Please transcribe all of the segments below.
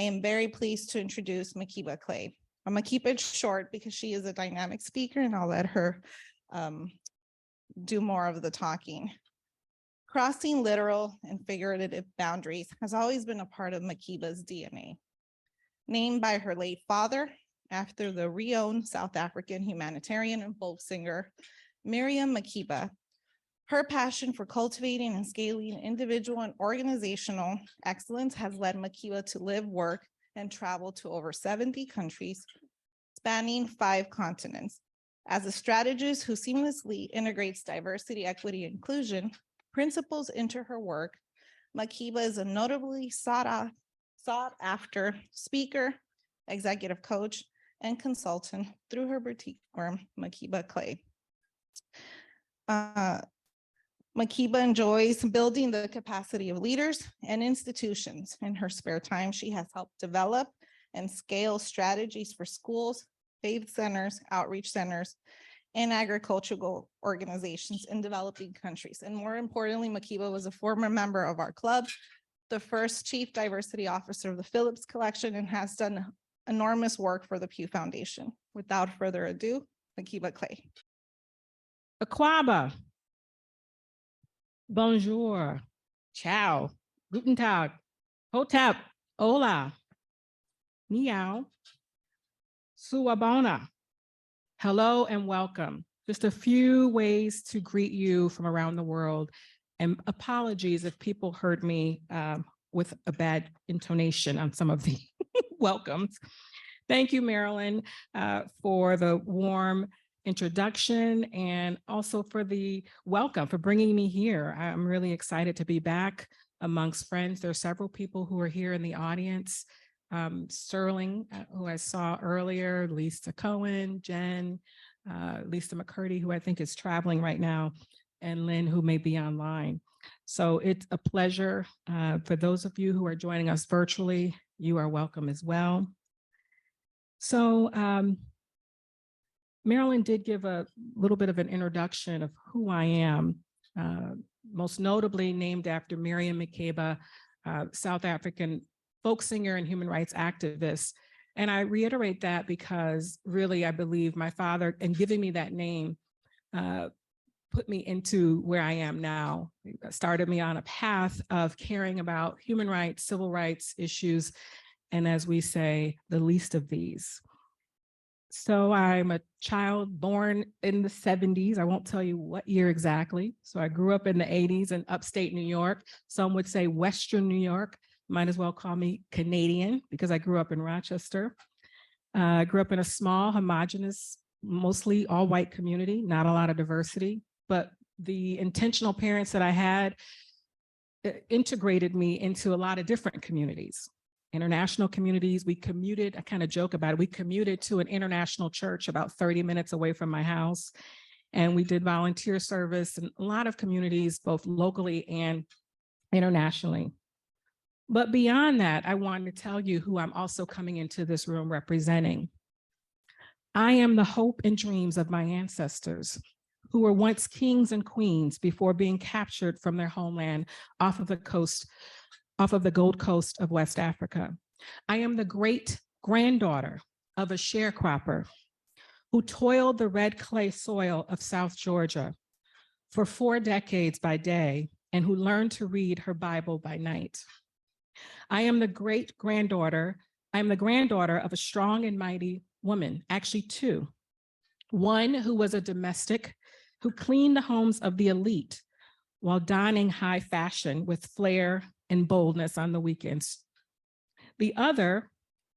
am very pleased to introduce Makeba Clay. I'm gonna keep it short because she is a dynamic speaker and I'll let her do more of the talking. Crossing literal and figurative boundaries has always been a part of Makeba's DNA. Named by her late father after the renowned South African humanitarian and folk singer, Miriam Makeba, her passion for cultivating and scaling individual and organizational excellence has led Makeba to live, work, and travel to over 70 countries, spanning 5 continents. As a strategist who seamlessly integrates diversity, equity, and inclusion principles into her work, Makeba is a notably sought after speaker, executive coach, and consultant through her boutique firm, Makeba Clay. Makeba enjoys building the capacity of leaders and institutions. In her spare time, she has helped develop and scale strategies for schools, faith centers, outreach centers, and agricultural organizations in developing countries. And more importantly, Makeba was a former member of our club, the first chief diversity officer of the Phillips Collection, and has done enormous work for the Pew Foundation. Without further ado, Makeba Clay. Aquaba. Bonjour. Ciao. Guten Tag. Hotep. Hola. Niao. Suabona. Hello and welcome. Just a few ways to greet you from around the world. And apologies if people heard me with a bad intonation on some of the welcomes. Thank you, Marilyn, for the warm introduction and also for the welcome, for bringing me here. I'm really excited to be back amongst friends. There are several people who are here in the audience. Sterling, who I saw earlier, Lisa Cohen, Jen, Lisa McCurdy, who I think is traveling right now, and Lynn, who may be online. So it's a pleasure. For those of you who are joining us virtually, you are welcome as well. So Marilyn did give a little bit of an introduction of who I am, most notably named after Miriam Makeba, South African folk singer and human rights activist. And I reiterate that because really I believe my father, in giving me that name, put me into where I am now. It started me on a path of caring about human rights, civil rights issues, and as we say, the least of these. So I'm a child born in the 70s. I won't tell you what year exactly. So I grew up in the 80s in upstate New York. Some would say Western New York. Might as well call me Canadian because I grew up in Rochester. I grew up in a small, homogeneous, mostly all white community, not a lot of diversity, but the intentional parents that I had integrated me into a lot of different communities. International communities, we commuted, I kind of joke about it, we commuted to an international church about 30 minutes away from my house. And we did volunteer service in a lot of communities, both locally and internationally. But beyond that, I wanted to tell you who I'm also coming into this room representing. I am the hope and dreams of my ancestors who were once kings and queens before being captured from their homeland off of the Gold Coast of West Africa. I am the great granddaughter of a sharecropper who toiled the red clay soil of South Georgia for 4 decades by day and who learned to read her Bible by night. I am the granddaughter of a strong and mighty woman, actually 2. One who was a domestic, who cleaned the homes of the elite while donning high fashion with flair and boldness on the weekends. The other,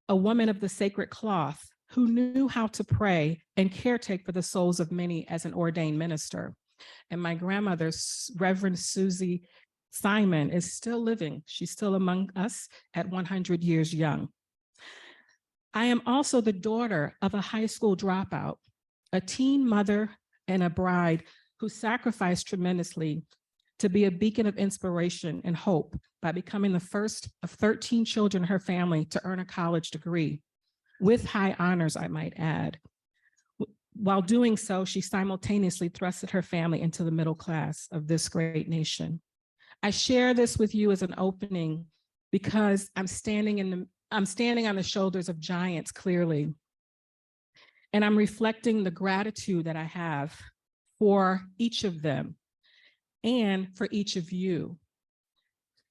a woman of the sacred cloth, who knew how to pray and caretake for the souls of many as an ordained minister. And my grandmother, Reverend Susie Simon, is still living. She's still among us at 100 years young. I am also the daughter of a high school dropout, a teen mother and a bride who sacrificed tremendously to be a beacon of inspiration and hope by becoming the first of 13 children in her family to earn a college degree, with high honors, I might add. While doing so, she simultaneously thrusted her family into the middle class of this great nation. I share this with you as an opening because I'm standing I'm standing on the shoulders of giants, clearly. And I'm reflecting the gratitude that I have for each of them and for each of you.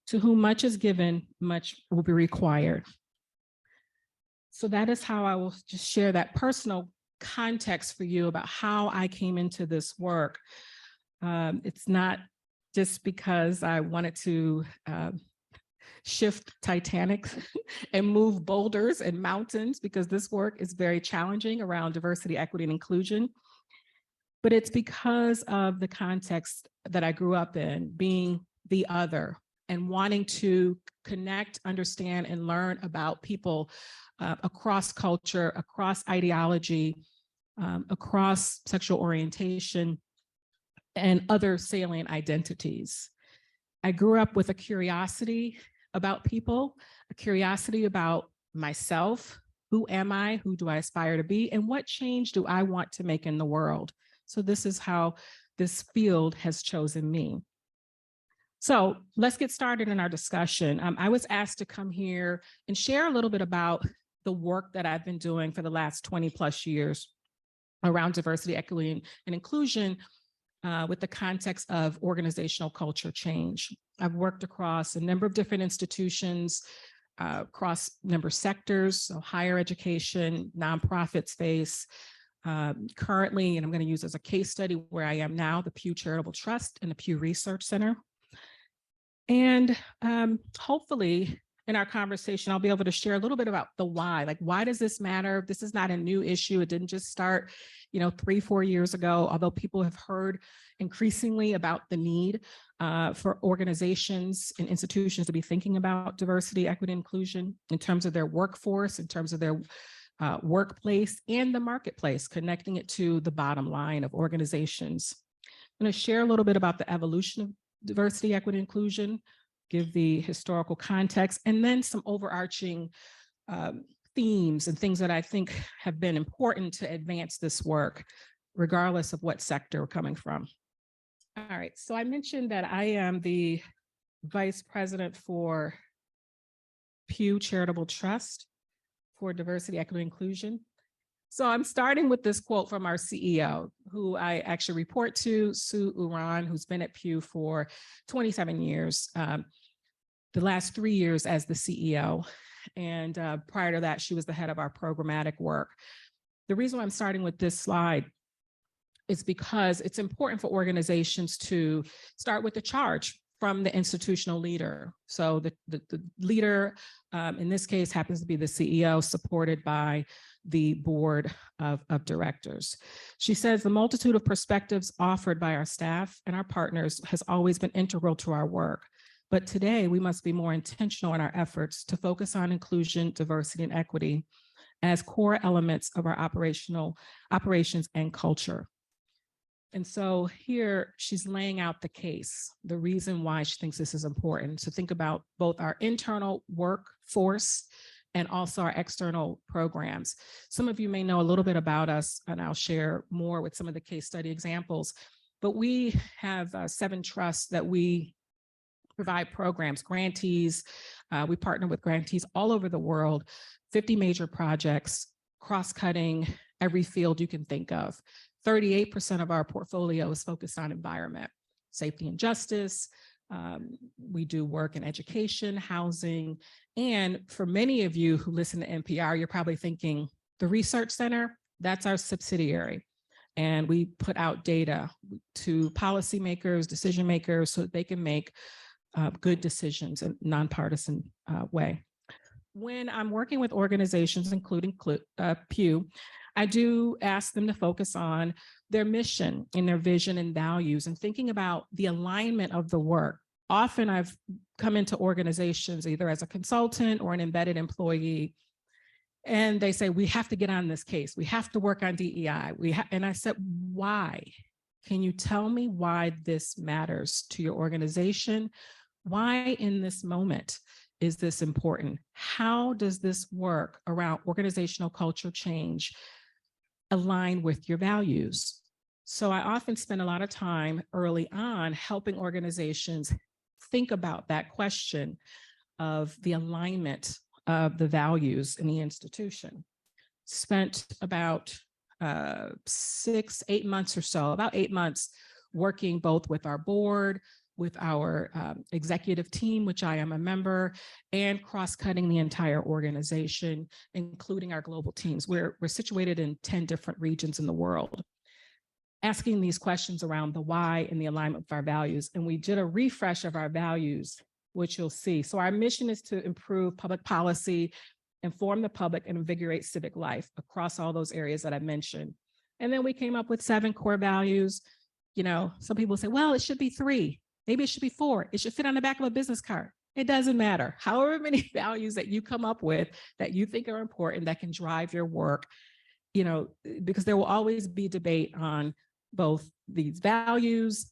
To whom much is given, much will be required. So that is how I will just share that personal context for you about how I came into this work. It's not just because I wanted to shift Titanic and move boulders and mountains, because this work is very challenging around diversity, equity, and inclusion. But it's because of the context that I grew up in, being the other and wanting to connect, understand, and learn about people across culture, across ideology, across sexual orientation, and other salient identities. I grew up with a curiosity about people, a curiosity about myself. Who am I? Who do I aspire to be? And what change do I want to make in the world? So this is how this field has chosen me. So let's get started in our discussion. I was asked to come here and share a little bit about the work that I've been doing for the last 20 plus years around diversity, equity, and inclusion with the context of organizational culture change. I've worked across a number of different institutions, across a number of sectors, so higher education, nonprofit space. Currently, and I'm going to use as a case study where I am now, the Pew Charitable Trust and the Pew Research Center. And hopefully in our conversation, I'll be able to share a little bit about the why. Like, why does this matter? This is not a new issue. It didn't just start, 3-4 years ago, although people have heard increasingly about the need for organizations and institutions to be thinking about diversity, equity, and inclusion in terms of their workforce, in terms of their workplace and the marketplace, connecting it to the bottom line of organizations. I'm going to share a little bit about the evolution of diversity, equity, inclusion, give the historical context, and then some overarching themes and things that I think have been important to advance this work, regardless of what sector we're coming from. All right, so I mentioned that I am the Vice President for Pew Charitable Trust for Diversity, Equity, and Inclusion. So I'm starting with this quote from our CEO, who I actually report to, Sue Uran, who's been at Pew for 27 years, the last 3 years as the CEO. And prior to that, she was the head of our programmatic work. The reason why I'm starting with this slide is because it's important for organizations to start with the charge from the institutional leader. So the leader, in this case, happens to be the CEO, supported by the board of directors. She says, the multitude of perspectives offered by our staff and our partners has always been integral to our work. But today we must be more intentional in our efforts to focus on inclusion, diversity, and equity as core elements of our operations and culture. And so here she's laying out the case, the reason why she thinks this is important, to think about both our internal workforce and also our external programs. Some of you may know a little bit about us, and I'll share more with some of the case study examples, but we have 7 trusts that we provide programs, grantees. We partner with grantees all over the world, 50 major projects, cross-cutting every field you can think of. 38% of our portfolio is focused on environment, safety and justice. We do work in education, housing, and for many of you who listen to NPR, you're probably thinking the research center, that's our subsidiary. And we put out data to policymakers, decision makers, so that they can make good decisions in a nonpartisan way. When I'm working with organizations, including Pew, I do ask them to focus on their mission and their vision and values and thinking about the alignment of the work. Often I've come into organizations either as a consultant or an embedded employee, and they say, we have to get on this case. We have to work on DEI. And I said, why? Can you tell me why this matters to your organization? Why in this moment is this important? How does this work around organizational culture change align with your values? So I often spend a lot of time early on helping organizations think about that question of the alignment of the values in the institution. Spent about 8 months or so, about 8 months, working both with our board, with our executive team, which I am a member, and cross-cutting the entire organization, including our global teams. We're situated in 10 different regions in the world, asking these questions around the why and the alignment with our values. And we did a refresh of our values, which you'll see. So our mission is to improve public policy, inform the public, and invigorate civic life across all those areas that I mentioned. And then we came up with 7 core values. You know, some people say, well, it should be 3. Maybe it should be 4. It should fit on the back of a business card. It doesn't matter. However many values that you come up with that you think are important, that can drive your work, you know, because there will always be debate on both these values,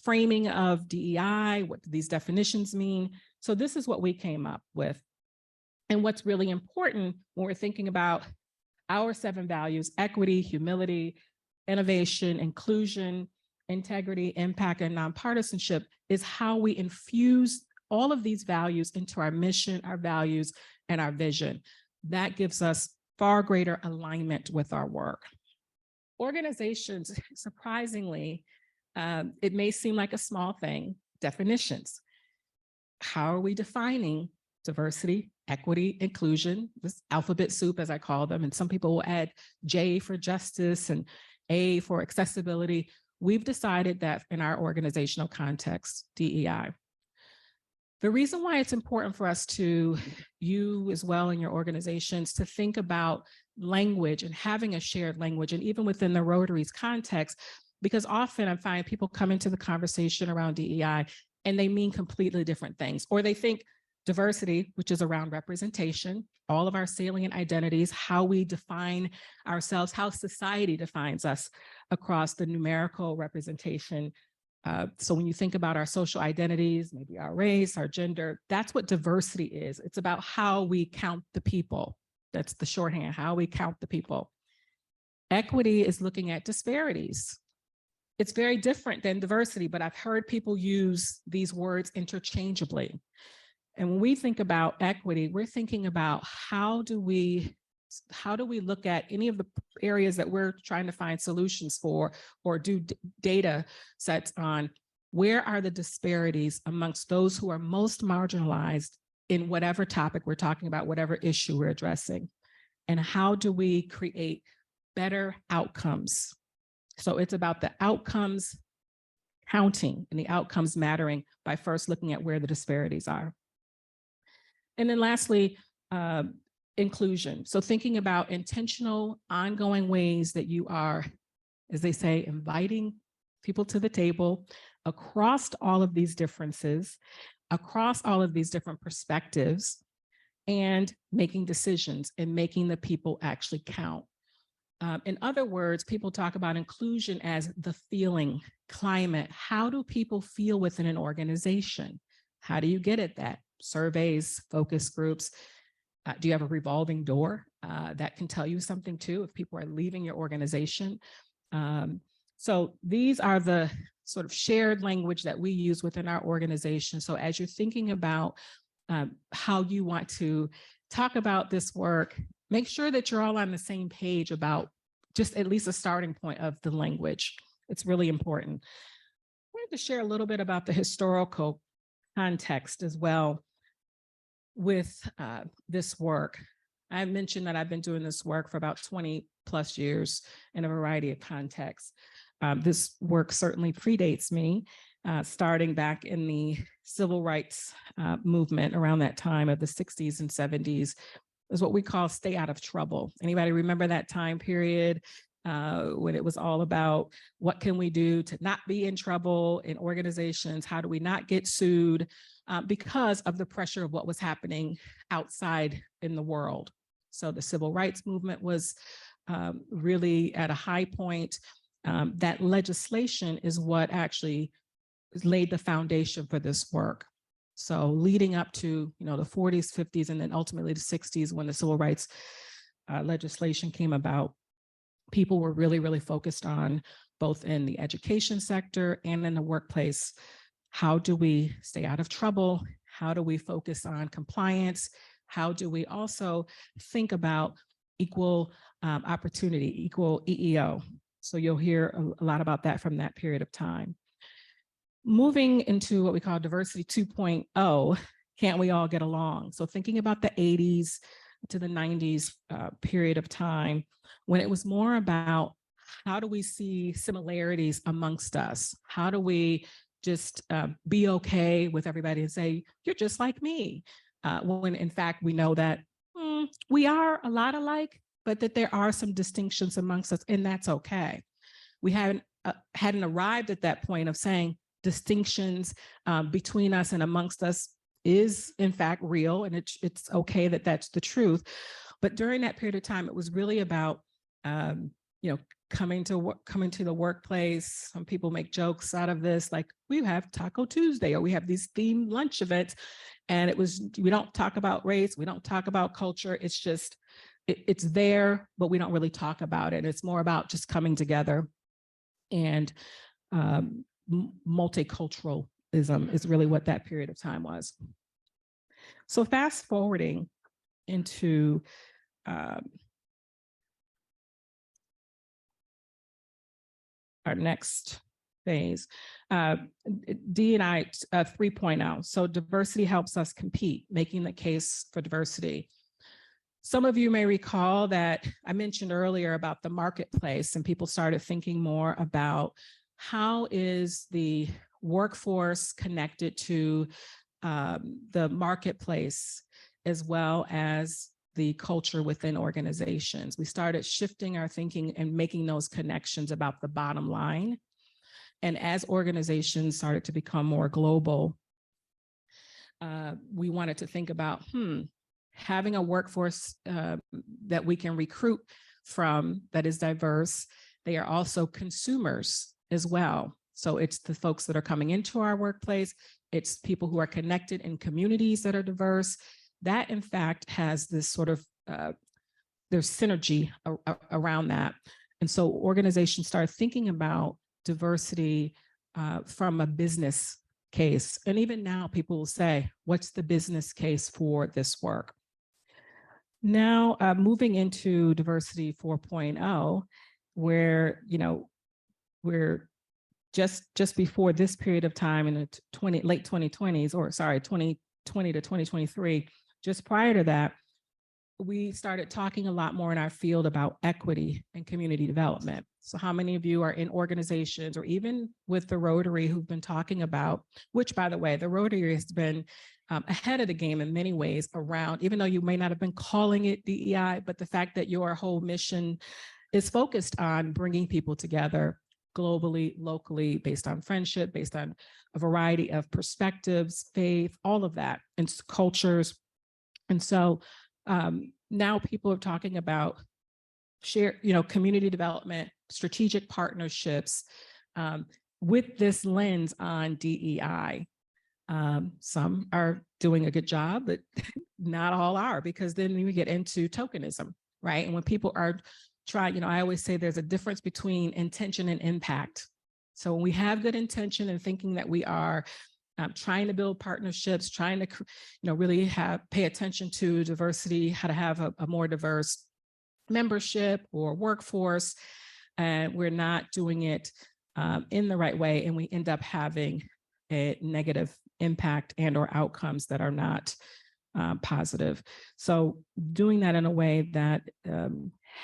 framing of DEI, what do these definitions mean? So this is what we came up with. And what's really important when we're thinking about our 7 values: equity, humility, innovation, inclusion, integrity, impact, and nonpartisanship, is how we infuse all of these values into our mission, our values, and our vision. That gives us far greater alignment with our work. Organizations, surprisingly, it may seem like a small thing, definitions. How are we defining diversity, equity, inclusion, this alphabet soup, as I call them, and some people will add J for justice and A for accessibility. We've decided that in our organizational context, DEI. The reason why it's important for us to, you as well in your organizations, to think about language and having a shared language, and even within the Rotary's context, because often I find people come into the conversation around DEI and they mean completely different things, or they think diversity, which is around representation, all of our salient identities, how we define ourselves, how society defines us across the numerical representation. So when you think about our social identities, maybe our race, our gender, that's what diversity is. It's about how we count the people. That's the shorthand, how we count the people. Equity is looking at disparities. It's very different than diversity, but I've heard people use these words interchangeably. And when we think about equity, we're thinking about how do we look at any of the areas that we're trying to find solutions for, or do data sets on where are the disparities amongst those who are most marginalized in whatever topic we're talking about, whatever issue we're addressing, and how do we create better outcomes? So it's about the outcomes counting and the outcomes mattering by first looking at where the disparities are. And then lastly, inclusion. So thinking about intentional, ongoing ways that you are, as they say, inviting people to the table across all of these differences, across all of these different perspectives, and making decisions and making the people actually count. In other words, people talk about inclusion as the feeling climate. How do people feel within an organization? How do you get at that? Surveys, focus groups. Do you have a revolving door that can tell you something too if people are leaving your organization? So these are the sort of shared language that we use within our organization. So as you're thinking about how you want to talk about this work, make sure that you're all on the same page about just at least a starting point of the language. It's really important. I wanted to share a little bit about the historical context as well with this work. I mentioned that I've been doing this work for about 20 plus years in a variety of contexts. This work certainly predates me, starting back in the civil rights movement around that time of the 60s and 70s. Is what we call stay out of trouble. Anybody remember that time period when it was all about what can we do to not be in trouble in organizations? How do we not get sued because of the pressure of what was happening outside in the world? So the civil rights movement was really at a high point. That legislation is what actually laid the foundation for this work. So leading up to, the 40s, 50s, and then ultimately the 60s, when the civil rights legislation came about, people were really, really focused on, both in the education sector and in the workplace, how do we stay out of trouble? How do we focus on compliance? how do we also think about equal opportunity, equal EEO? So you'll hear a lot about that from that period of time. Moving into what we call diversity 2.0, can't we all get along? So thinking about the 80s to the 90s period of time, when it was more about how do we see similarities amongst us? How do we just be okay with everybody and say, you're just like me? When in fact, we know that we are a lot alike, but that there are some distinctions amongst us, and that's okay. We hadn't arrived at that point of saying distinctions between us and amongst us is in fact real, and it's okay that that's the truth. But during that period of time, it was really about coming to the workplace. Some people make jokes out of this, like we have Taco Tuesday, or we have these themed lunch events, and it was, we don't talk about race, we don't talk about culture. It's just it's there, but we don't really talk about it. It's more about just coming together, and multiculturalism is really what that period of time was. So fast forwarding into our next phase, D&I 3.0. So diversity helps us compete, making the case for diversity. Some of you may recall that I mentioned earlier about the marketplace, and people started thinking more about how is the workforce connected to the marketplace, as well as the culture within organizations. We started shifting our thinking and making those connections about the bottom line. And as organizations started to become more global, we wanted to think about, having a workforce that we can recruit from that is diverse. They are also consumers as well. So it's the folks that are coming into our workplace. It's people who are connected in communities that are diverse. That in fact has this sort of, there's synergy around that. And so organizations start thinking about diversity from a business case. And even now people will say, what's the business case for this work? Now, moving into diversity 4.0, where, we're just before this period of time in the late 2020s, or sorry, 2020 to 2023, just prior to that, we started talking a lot more in our field about equity and community development. So how many of you are in organizations, or even with the Rotary, who've been talking about, which by the way, the Rotary has been ahead of the game in many ways around, even though you may not have been calling it DEI, but the fact that your whole mission is focused on bringing people together globally, locally, based on friendship, based on a variety of perspectives, faith, all of that, and cultures. And so now people are talking about community development, strategic partnerships with this lens on DEI. Some are doing a good job, but not all are, because then we get into tokenism, right? And when people are trying, I always say there's a difference between intention and impact. So when we have good intention and thinking that we are trying to build partnerships, trying to, really pay attention to diversity, how to have a more diverse membership or workforce, and we're not doing it in the right way, and we end up having a negative impact and or outcomes that are not positive. So doing that in a way that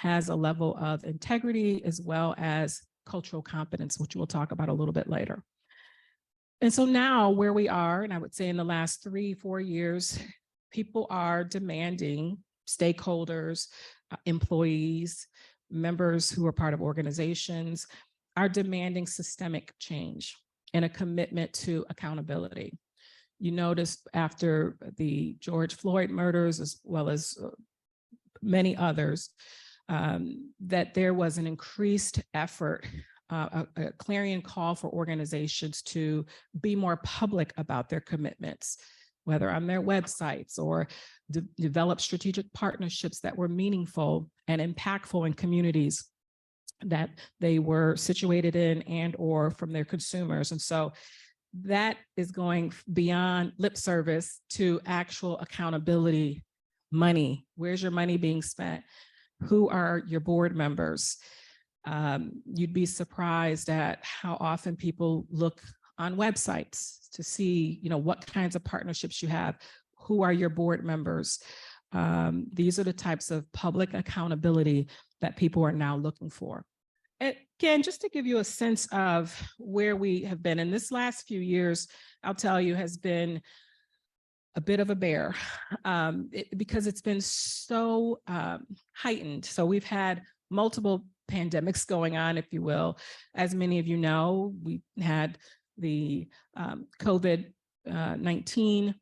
has a level of integrity as well as cultural competence, which we'll talk about a little bit later. And so now where we are, and I would say in the last 3-4 years, people are demanding, stakeholders, employees, members who are part of organizations are demanding systemic change and a commitment to accountability. You notice after the George Floyd murders, as well as many others, that there was an increased effort, a clarion call for organizations to be more public about their commitments, whether on their websites or develop strategic partnerships that were meaningful and impactful in communities that they were situated in and or from their consumers. And so that is going beyond lip service to actual accountability money. Where's your money being spent? Who are your board members? You'd be surprised at how often people look on websites to see, what kinds of partnerships you have. Who are your board members? These are the types of public accountability that people are now looking for. And again, just to give you a sense of where we have been in this last few years, I'll tell you, has been a bit of a bear because it's been so heightened. So we've had multiple pandemics going on, if you will. As many of you know, we had the COVID-19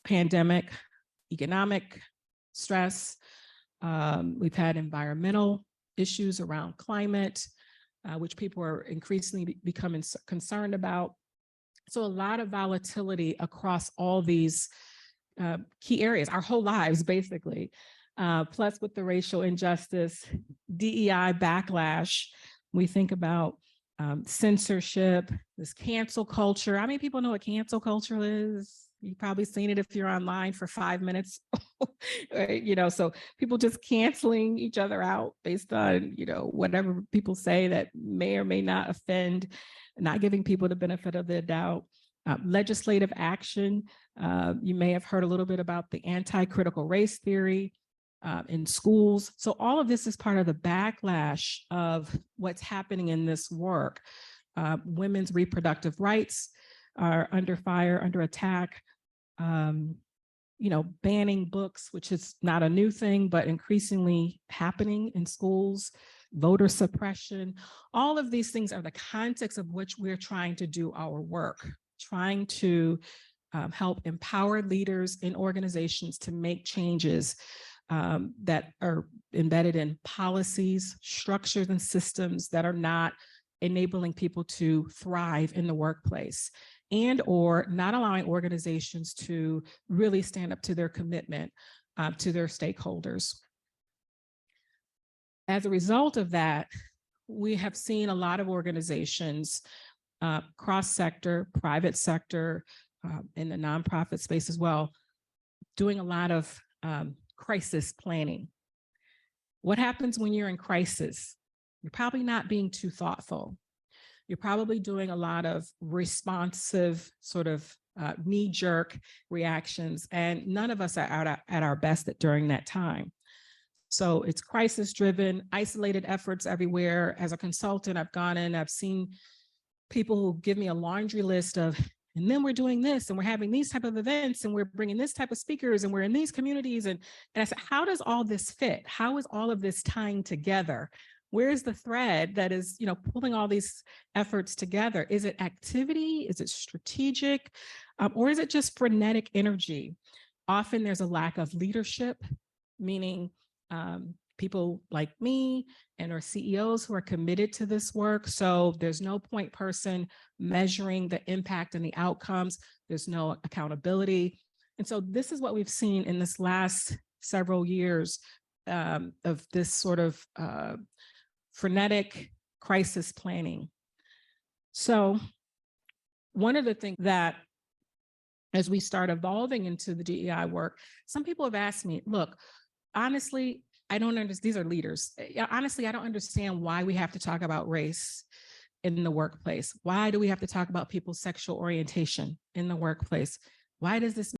pandemic, economic stress. We've had environmental issues around climate, which people are increasingly becoming concerned about. So a lot of volatility across all these key areas, our whole lives, basically. Plus with the racial injustice, DEI backlash, we think about censorship, this cancel culture. How many people know what cancel culture is? You've probably seen it if you're online for 5 minutes, right? So people just canceling each other out based on, whatever people say that may or may not offend, not giving people the benefit of the doubt. Legislative action. You may have heard a little bit about the anti-critical race theory in schools. So all of this is part of the backlash of what's happening in this work. Women's reproductive rights are under fire, under attack. Banning books, which is not a new thing, but increasingly happening in schools, voter suppression. All of these things are the context of which we're trying to do our work, trying to help empower leaders in organizations to make changes that are embedded in policies, structures, and systems that are not enabling people to thrive in the workplace, and or not allowing organizations to really stand up to their commitment to their stakeholders. As a result of that, we have seen a lot of organizations, cross-sector, private sector, in the nonprofit space as well, doing a lot of crisis planning. What happens when you're in crisis? You're probably not being too thoughtful. You're probably doing a lot of responsive sort of knee-jerk reactions, and none of us are out at our best during that time. So it's crisis-driven, isolated efforts everywhere. As a consultant, I've gone in, I've seen people who give me a laundry list of, and then we're doing this, and we're having these type of events, and we're bringing this type of speakers, and we're in these communities. And I said, how does all this fit? How is all of this tying together? Where's the thread that is, pulling all these efforts together? Is it activity? Is it strategic? Or is it just frenetic energy? Often there's a lack of leadership, meaning people like me and our CEOs who are committed to this work. So there's no point person measuring the impact and the outcomes. There's no accountability. And so this is what we've seen in this last several years of this sort of frenetic crisis planning. So one of the things that, as we start evolving into the DEI work, some people have asked me, look, honestly, I don't understand, these are leaders. Honestly, I don't understand why we have to talk about race in the workplace. Why do we have to talk about people's sexual orientation in the workplace? Why does this